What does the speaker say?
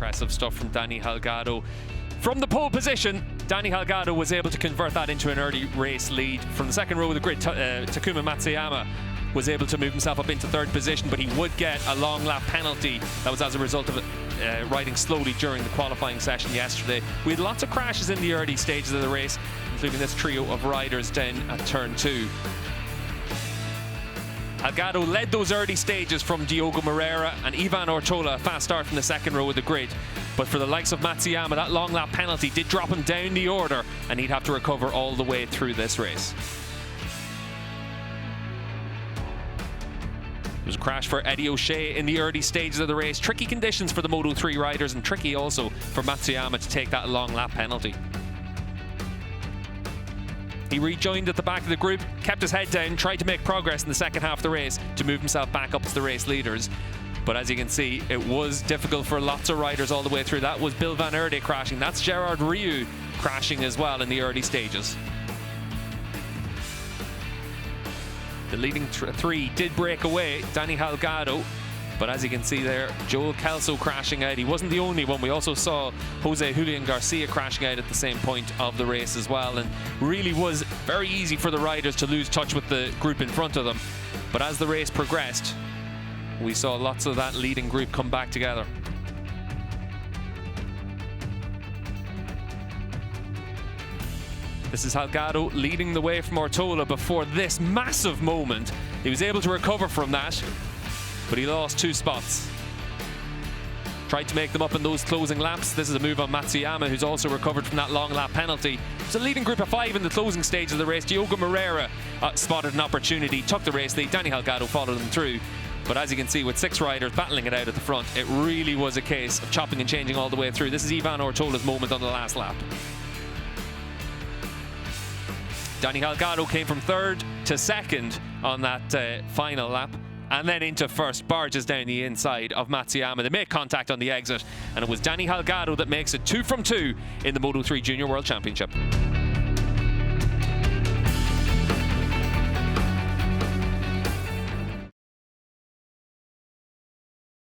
Impressive stuff from Danny Holgado. From the pole position, Danny Holgado was able to convert that into an early race lead. From the second row of the grid, Takuma Matsuyama was able to move himself up into third position, but he would get a long lap penalty. That was as a result of riding slowly during the qualifying session yesterday. We had lots of crashes in the early stages of the race, including this trio of riders down at turn 2. Holgado led those early stages from Diogo Moreira and Ivan Ortola, a fast start from the second row of the grid. But for the likes of Matsuyama, that long lap penalty did drop him down the order, and he'd have to recover all the way through this race. There was a crash for Eddie O'Shea in the early stages of the race. Tricky conditions for the Moto3 riders, and tricky also for Matsuyama to take that long lap penalty. He rejoined at the back of the group, kept his head down, tried to make progress in the second half of the race to move himself back up to the race leaders. But as you can see, it was difficult for lots of riders all the way through. That was Bill Van Erde crashing. That's Gerard Rieu crashing as well in the early stages. The leading three did break away, Danny Holgado, but as you can see there, Joel Kelso crashing out. He wasn't the only one. We also saw Jose Julian Garcia crashing out at the same point of the race as well, and really was very easy for the riders to lose touch with the group in front of them. But as the race progressed, we saw lots of that leading group come back together. This is Holgado leading the way from Ortola before this massive moment. He was able to recover from that, but he lost 2 spots. Tried to make them up in those closing laps. This is a move on Matsuyama, who's also recovered from that long lap penalty. It's a leading group of 5 in the closing stage of the race. Diogo Moreira spotted an opportunity, took the race lead. Danny Holgado followed him through. But as you can see, with 6 riders battling it out at the front, it really was a case of chopping and changing all the way through. This is Ivan Ortola's moment on the last lap. Danny Holgado came from 3rd to 2nd on that final lap, and then into 1st, barges down the inside of Matsuyama. They make contact on the exit, and it was Danny Holgado that makes it 2 from 2 in the Moto3 Junior World Championship.